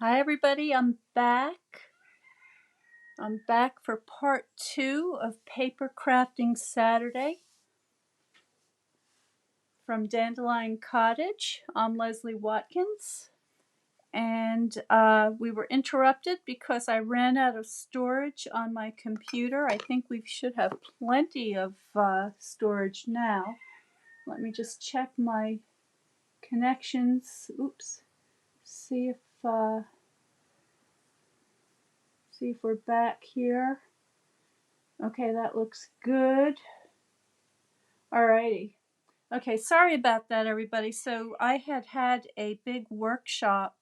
Hi everybody, I'm back. I'm back for part 2 of Paper Crafting Saturday from Dandelion Cottage. I'm Leslie Watkins, and we were interrupted because I ran out of storage on my computer. I think we should have plenty of storage now. Let me just check my connections. Oops. See if we're back here. Okay, that looks good. Alrighty. Okay, sorry about that, everybody. So I had a big workshop,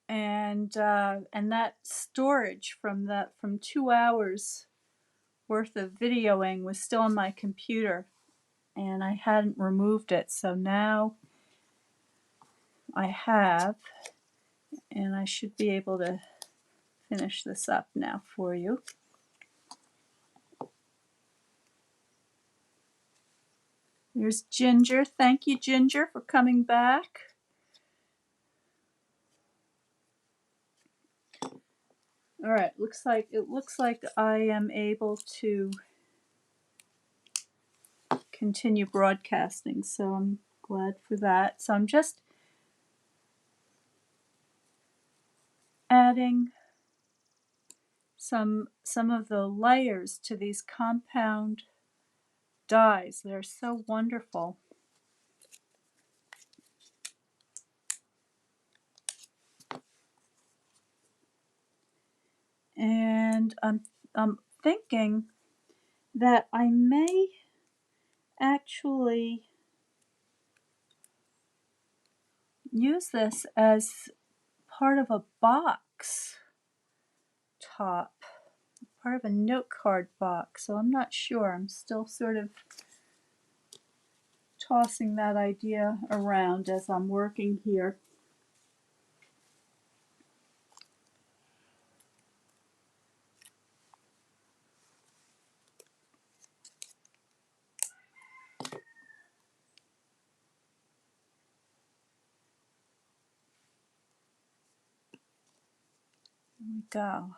and that storage from 2 hours worth of videoing was still on my computer, and I hadn't removed it. So now I have, and I should be able to finish this up now for you. There's Ginger. Thank you, Ginger, for coming back. All right, it looks like I am able to continue broadcasting, so I'm glad for that. So I'm just adding some of the layers to these compound dies. They're so wonderful. And I'm thinking that I may actually use this as part of a box top, part of a note card box. So I'm not sure. I'm still sort of tossing that idea around as I'm working here. There we go.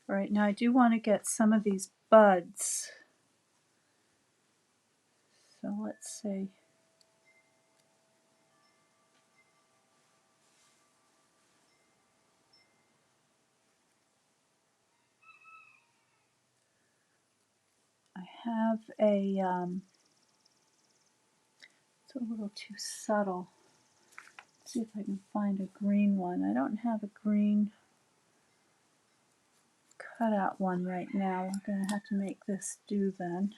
All right, now I do want to get some of these buds. So let's see. I have a, it's a little too subtle. Let's see if I can find a green one. I don't have a green cutout one right now. I'm going to have to make this do then.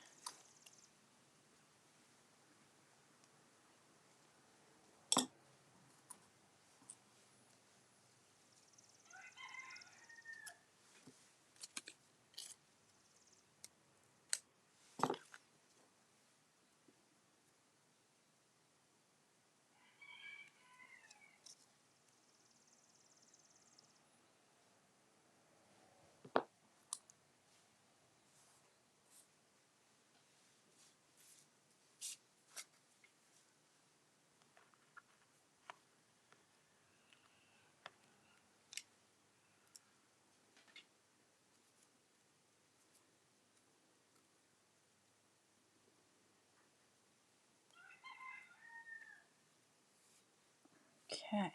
Okay.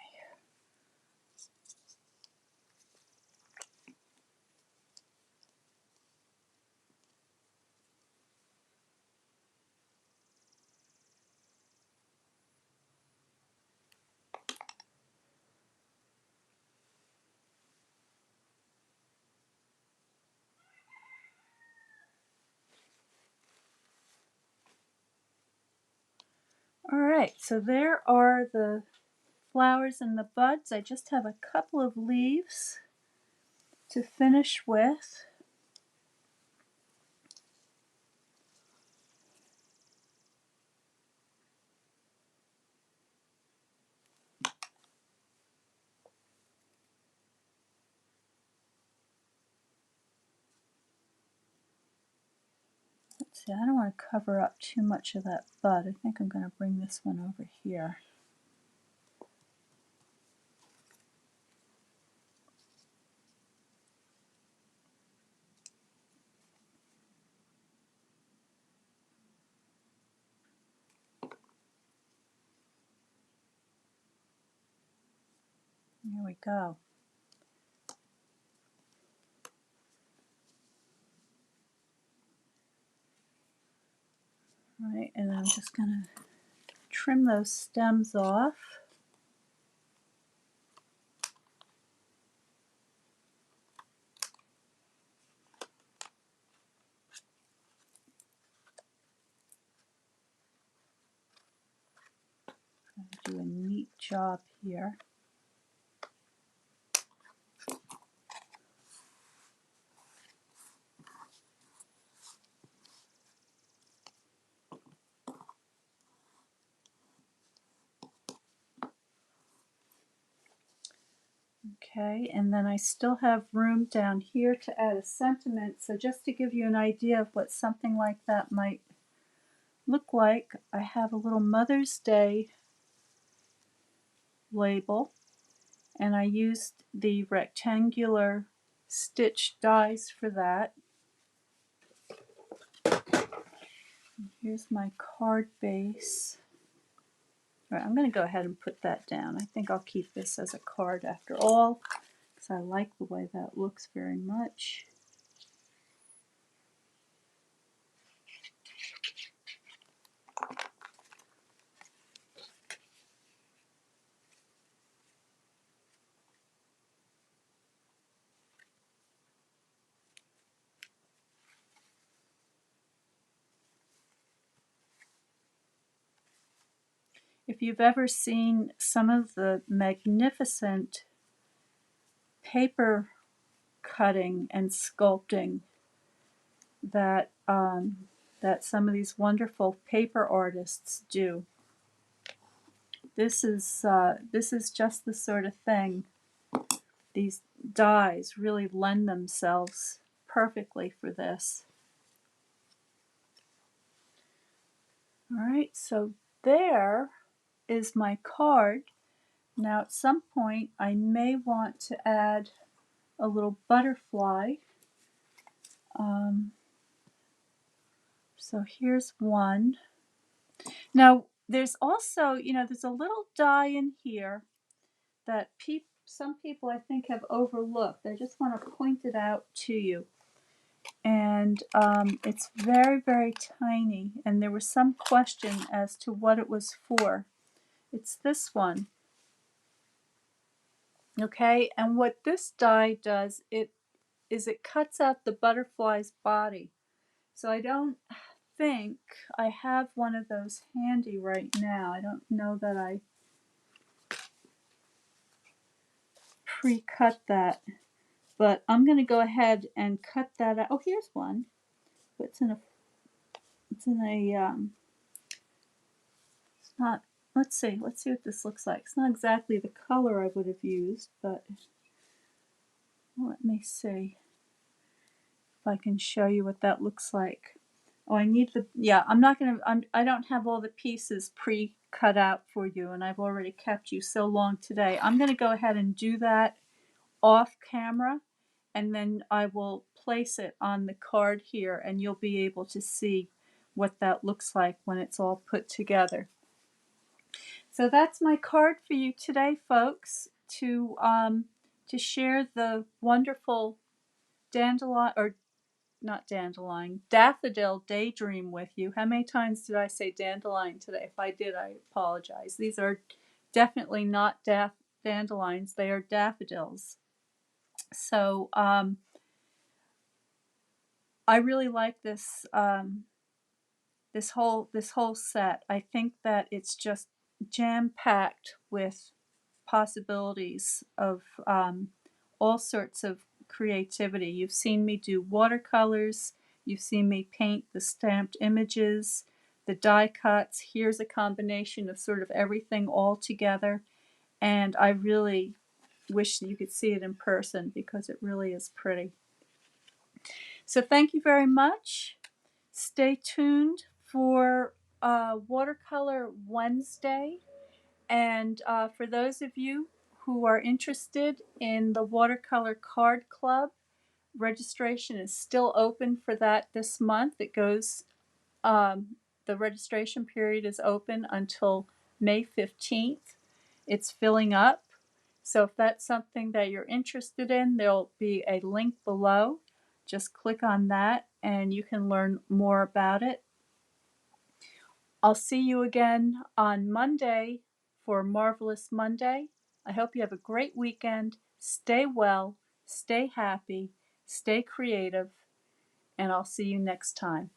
All right, so there are the flowers and the buds. I just have a couple of leaves to finish with. Let's See, I don't want to cover up too much of that bud. I think I'm going to bring this one over here. There we go. All right, and I'm just going to trim those stems off. I'm going to do a neat job here. Okay, and then I still have room down here to add a sentiment. So just to give you an idea of what something like that might look like, I have a little Mother's Day label, and I used the rectangular stitch dies for that. Here's my card base. All right, I'm going to go ahead and put that down. I think I'll keep this as a card after all, because I like the way that looks very much. If you've ever seen some of the magnificent paper cutting and sculpting that that some of these wonderful paper artists do, this is just the sort of thing. These dies really lend themselves perfectly for this. All right, so there is my card. Now at some point I may want to add a little butterfly. So here's one. Now there's also, there's a little die in here that some people I think have overlooked. I just want to point it out to you. And it's very, very tiny, and there was some question as to what it was for. It's this one. Okay, and what this die does, it cuts out the butterfly's body. So I don't think I have one of those handy right now. I don't know that I pre-cut that, but I'm going to go ahead and cut that out. Oh, here's one. It's in a it's not, let's see what this looks like. It's not exactly the color I would have used, but let me see if I can show you what that looks like. Oh, I need yeah, I don't have all the pieces pre-cut out for you, and I've already kept you so long today. I'm going to go ahead and do that off camera, and then I will place it on the card here, and you'll be able to see what that looks like when it's all put together. So that's my card for you today, folks, to share the wonderful dandelion, or not dandelion, daffodil daydream with you. How many times did I say dandelion today? If I did, I apologize. These are definitely not dandelions. They are daffodils. So I really like this this whole set. I think that it's just jam-packed with possibilities of all sorts of creativity. You've seen me do watercolors, you've seen me paint the stamped images, the die cuts. Here's a combination of sort of everything all together, and I really wish you could see it in person because it really is pretty. So thank you very much. Stay tuned for Watercolor Wednesday. And for those of you who are interested in the Watercolor Card Club, registration is still open for that this month. It goes, the registration period is open until May 15th. It's filling up. So if that's something that you're interested in, there'll be a link below. Just click on that and you can learn more about it. I'll see you again on Monday for Marvelous Monday. I hope you have a great weekend. Stay well, stay happy, stay creative, and I'll see you next time.